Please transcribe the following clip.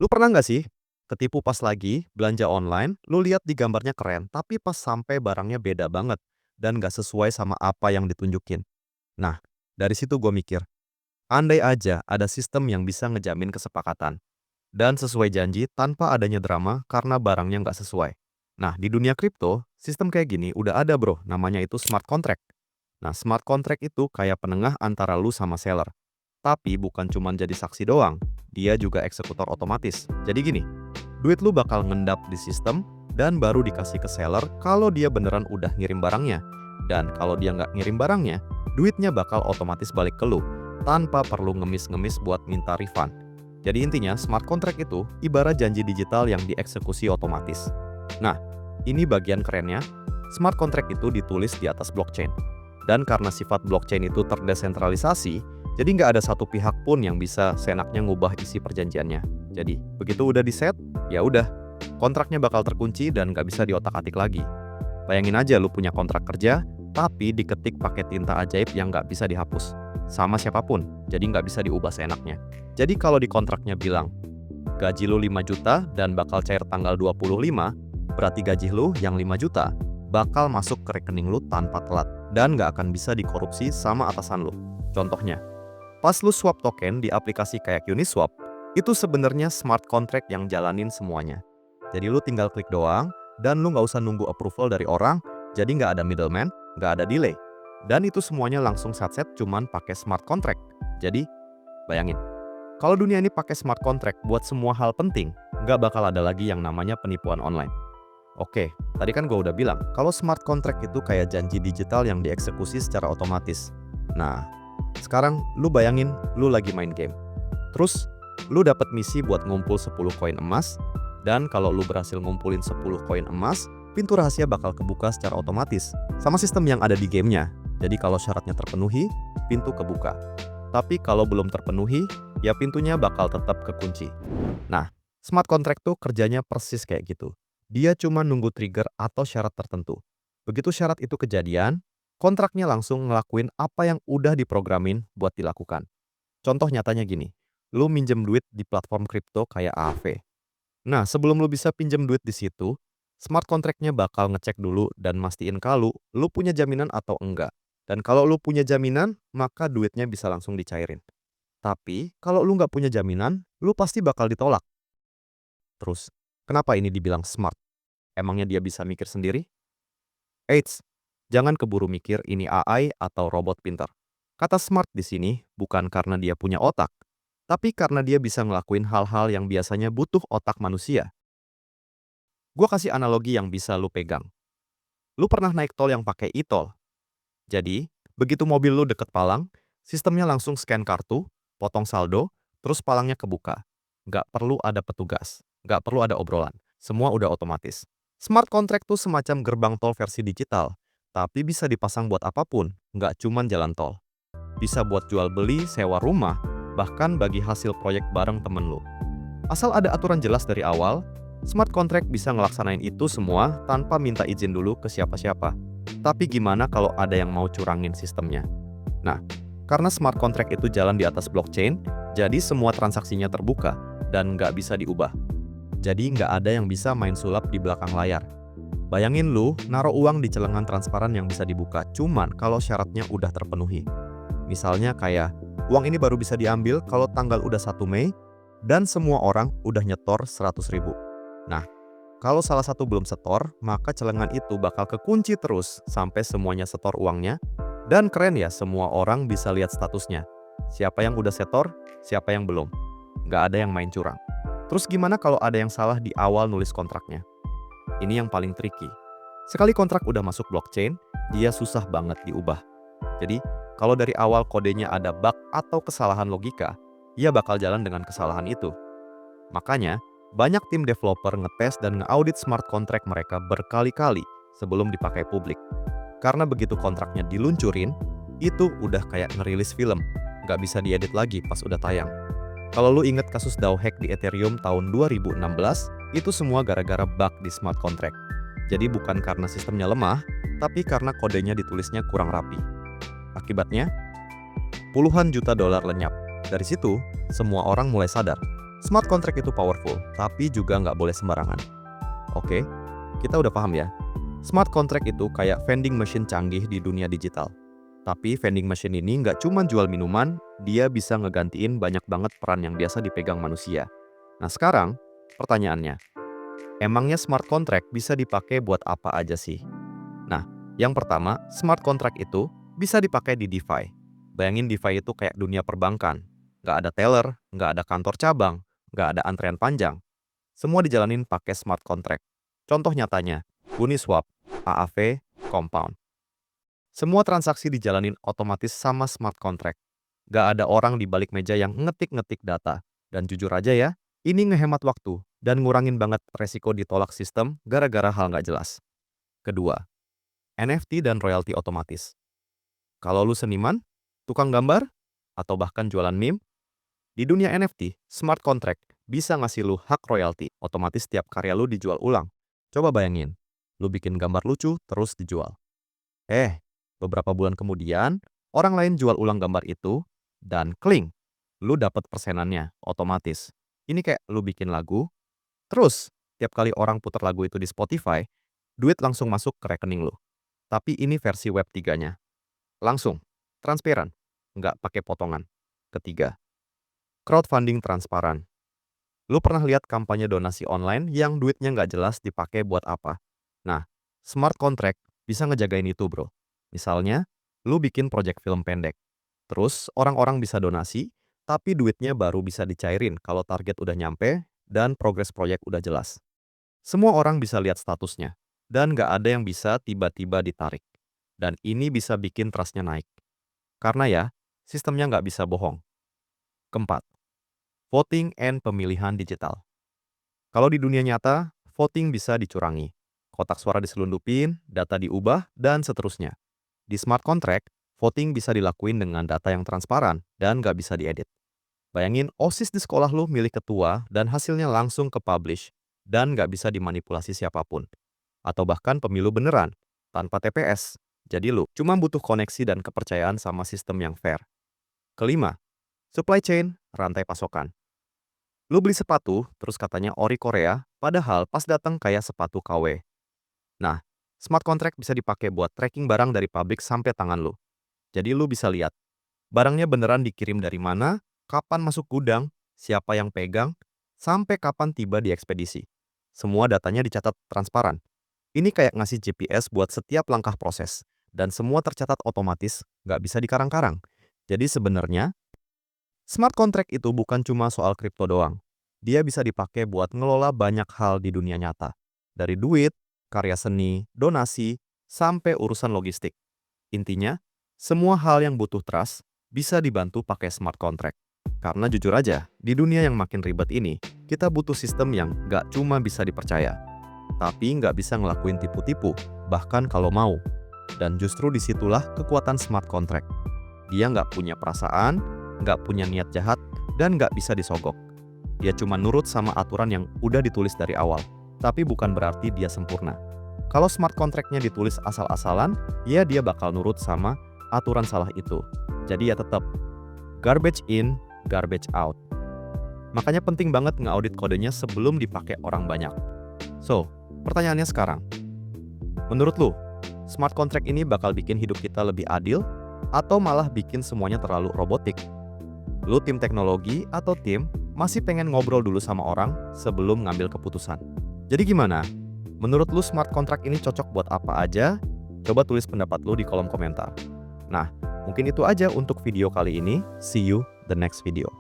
Lu pernah nggak sih ketipu pas lagi belanja online, lu lihat di gambarnya keren, tapi pas sampai barangnya beda banget dan nggak sesuai sama apa yang ditunjukin. Nah, dari situ gue mikir, andai aja ada sistem yang bisa ngejamin kesepakatan dan sesuai janji tanpa adanya drama karena barangnya nggak sesuai. Nah, di dunia kripto, sistem kayak gini udah ada bro, namanya itu smart contract. Nah, smart contract itu kayak penengah antara lu sama seller. Tapi bukan cuma jadi saksi doang, dia juga eksekutor otomatis. Jadi gini, duit lu bakal ngendap di sistem dan baru dikasih ke seller kalau dia beneran udah ngirim barangnya. Dan kalau dia nggak ngirim barangnya, duitnya bakal otomatis balik ke lu tanpa perlu ngemis-ngemis buat minta refund. Jadi intinya, smart contract itu ibarat janji digital yang dieksekusi otomatis. Nah, ini bagian kerennya, smart contract itu ditulis di atas blockchain. Dan karena sifat blockchain itu terdesentralisasi, jadi nggak ada satu pihak pun yang bisa seenaknya ngubah isi perjanjiannya. Jadi, begitu udah di-set, ya udah, kontraknya bakal terkunci dan nggak bisa diotak-atik lagi. Bayangin aja lu punya kontrak kerja, tapi diketik pakai tinta ajaib yang nggak bisa dihapus. Sama siapapun, jadi nggak bisa diubah seenaknya. Jadi kalau di kontraknya bilang, gaji lu 5 juta dan bakal cair tanggal 25, berarti gaji lu yang 5 juta bakal masuk ke rekening lu tanpa telat dan nggak akan bisa dikorupsi sama atasan lu. Contohnya, pas lu swap token di aplikasi kayak Uniswap, itu sebenarnya smart contract yang jalanin semuanya. Jadi lu tinggal klik doang, dan lu nggak usah nunggu approval dari orang, jadi nggak ada middleman, nggak ada delay. Dan itu semuanya langsung set cuman pakai smart contract. Jadi, bayangin, kalau dunia ini pakai smart contract buat semua hal penting, nggak bakal ada lagi yang namanya penipuan online. Oke, tadi kan gue udah bilang, kalau smart contract itu kayak janji digital yang dieksekusi secara otomatis. Nah, sekarang lu bayangin lu lagi main game. Terus, lu dapat misi buat ngumpul 10 koin emas, dan kalau lu berhasil ngumpulin 10 koin emas, pintu rahasia bakal kebuka secara otomatis, sama sistem yang ada di gamenya. Jadi kalau syaratnya terpenuhi, pintu kebuka. Tapi kalau belum terpenuhi, ya pintunya bakal tetap kekunci. Nah, smart contract tuh kerjanya persis kayak gitu. Dia cuma nunggu trigger atau syarat tertentu. Begitu syarat itu kejadian, kontraknya langsung ngelakuin apa yang udah diprogramin buat dilakukan. Contoh nyatanya gini, lu minjem duit di platform kripto kayak Aave. Nah, sebelum lu bisa pinjem duit di situ, smart contract-nya bakal ngecek dulu dan mastiin kalau lu punya jaminan atau enggak. Dan kalau lu punya jaminan, maka duitnya bisa langsung dicairin. Tapi, kalau lu nggak punya jaminan, lu pasti bakal ditolak. Terus, kenapa ini dibilang smart? Emangnya dia bisa mikir sendiri? Eits, jangan keburu mikir ini AI atau robot pintar. Kata smart di sini bukan karena dia punya otak, tapi karena dia bisa ngelakuin hal-hal yang biasanya butuh otak manusia. Gua kasih analogi yang bisa lu pegang. Lu pernah naik tol yang pakai e-tol? Jadi, begitu mobil lu deket palang, sistemnya langsung scan kartu, potong saldo, terus palangnya kebuka. Nggak perlu ada petugas, nggak perlu ada obrolan. Semua udah otomatis. Smart contract tuh semacam gerbang tol versi digital, tapi bisa dipasang buat apapun, nggak cuman jalan tol. Bisa buat jual beli, sewa rumah, bahkan bagi hasil proyek bareng temen lu. Asal ada aturan jelas dari awal, smart contract bisa ngelaksanain itu semua tanpa minta izin dulu ke siapa-siapa. Tapi gimana kalau ada yang mau curangin sistemnya? Nah, karena smart contract itu jalan di atas blockchain, jadi semua transaksinya terbuka dan nggak bisa diubah. Jadi nggak ada yang bisa main sulap di belakang layar. Bayangin lu naruh uang di celengan transparan yang bisa dibuka cuman kalau syaratnya udah terpenuhi. Misalnya kayak, uang ini baru bisa diambil kalau tanggal udah 1 Mei dan semua orang udah nyetor 100.000. Nah, kalau salah satu belum setor, maka celengan itu bakal kekunci terus sampai semuanya setor uangnya. Dan keren ya, semua orang bisa lihat statusnya. Siapa yang udah setor, siapa yang belum. Nggak ada yang main curang. Terus gimana kalau ada yang salah di awal nulis kontraknya? Ini yang paling tricky. Sekali kontrak udah masuk blockchain, dia susah banget diubah. Jadi, kalau dari awal kodenya ada bug atau kesalahan logika, ia bakal jalan dengan kesalahan itu. Makanya, banyak tim developer ngetes dan ngeaudit smart contract mereka berkali-kali sebelum dipakai publik. Karena begitu kontraknya diluncurin, itu udah kayak ngerilis film, nggak bisa diedit lagi pas udah tayang. Kalau lu inget kasus DAO hack di Ethereum tahun 2016, itu semua gara-gara bug di smart contract. Jadi bukan karena sistemnya lemah, tapi karena kodenya ditulisnya kurang rapi. Akibatnya, puluhan juta dolar lenyap. Dari situ, semua orang mulai sadar, Smart contract itu powerful, tapi juga nggak boleh sembarangan. Oke, kita udah paham ya. Smart contract itu kayak vending machine canggih di dunia digital. Tapi vending machine ini nggak cuma jual minuman, dia bisa ngegantiin banyak banget peran yang biasa dipegang manusia. Nah sekarang, pertanyaannya, emangnya smart contract bisa dipakai buat apa aja sih? Nah, yang pertama, smart contract itu bisa dipakai di DeFi. Bayangin DeFi itu kayak dunia perbankan. Nggak ada teller, nggak ada kantor cabang, nggak ada antrean panjang. Semua dijalanin pakai smart contract. Contoh nyatanya, Uniswap, AAV, Compound. Semua transaksi dijalanin otomatis sama smart contract. Nggak ada orang di balik meja yang ngetik-ngetik data. Dan jujur aja ya, ini ngehemat waktu dan ngurangin banget resiko ditolak sistem gara-gara hal nggak jelas. Kedua, NFT dan royalti otomatis. Kalau lu seniman, tukang gambar, atau bahkan jualan meme, di dunia NFT, smart contract bisa ngasih lu hak royalti otomatis setiap karya lu dijual ulang. Coba bayangin, lu bikin gambar lucu terus dijual. Beberapa bulan kemudian, orang lain jual ulang gambar itu, dan kling, lu dapat persenannya otomatis. Ini kayak lu bikin lagu, terus tiap kali orang putar lagu itu di Spotify, duit langsung masuk ke rekening lu. Tapi ini versi web 3-nya. Langsung, transparan, nggak pakai potongan. Ketiga, crowdfunding transparan. Lu pernah lihat kampanye donasi online yang duitnya nggak jelas dipakai buat apa? Nah, smart contract bisa ngejagain itu bro. Misalnya, lu bikin proyek film pendek. Terus orang-orang bisa donasi, tapi duitnya baru bisa dicairin kalau target udah nyampe dan progres proyek udah jelas. Semua orang bisa lihat statusnya, dan nggak ada yang bisa tiba-tiba ditarik. Dan ini bisa bikin trust-nya naik. Karena ya, sistemnya nggak bisa bohong. Keempat, voting and pemilihan digital. Kalau di dunia nyata, voting bisa dicurangi. Kotak suara diselundupin, data diubah, dan seterusnya. Di smart contract, voting bisa dilakuin dengan data yang transparan dan nggak bisa diedit. Bayangin OSIS di sekolah lu milih ketua dan hasilnya langsung ke publish dan nggak bisa dimanipulasi siapapun. Atau bahkan pemilu beneran, tanpa TPS. Jadi lu cuma butuh koneksi dan kepercayaan sama sistem yang fair. Kelima, supply chain, rantai pasokan. Lu beli sepatu, terus katanya ori Korea, padahal pas datang kayak sepatu KW. Nah, smart contract bisa dipakai buat tracking barang dari pabrik sampai tangan lu. Jadi lu bisa lihat, barangnya beneran dikirim dari mana, kapan masuk gudang, siapa yang pegang, sampai kapan tiba di ekspedisi. Semua datanya dicatat transparan. Ini kayak ngasih GPS buat setiap langkah proses. Dan semua tercatat otomatis, nggak bisa dikarang-karang. Jadi sebenarnya, smart contract itu bukan cuma soal kripto doang. Dia bisa dipakai buat ngelola banyak hal di dunia nyata. Dari duit, karya seni, donasi, sampai urusan logistik. Intinya, semua hal yang butuh trust bisa dibantu pakai smart contract. Karena jujur aja, di dunia yang makin ribet ini, kita butuh sistem yang nggak cuma bisa dipercaya, tapi nggak bisa ngelakuin tipu-tipu, bahkan kalau mau. Dan justru disitulah kekuatan smart contract. Dia nggak punya perasaan, nggak punya niat jahat, dan nggak bisa disogok. Dia cuma nurut sama aturan yang udah ditulis dari awal, tapi bukan berarti dia sempurna. Kalau smart contract-nya ditulis asal-asalan, ya dia bakal nurut sama aturan salah itu. Jadi ya tetap garbage in, garbage out. Makanya penting banget ngeaudit kodenya sebelum dipakai orang banyak. So, pertanyaannya sekarang, menurut lu, smart contract ini bakal bikin hidup kita lebih adil atau malah bikin semuanya terlalu robotik? Lu tim teknologi atau tim masih pengen ngobrol dulu sama orang sebelum ngambil keputusan? Jadi gimana? Menurut lu smart contract ini cocok buat apa aja? Coba tulis pendapat lu di kolom komentar. Nah, mungkin itu aja untuk video kali ini. See you the next video.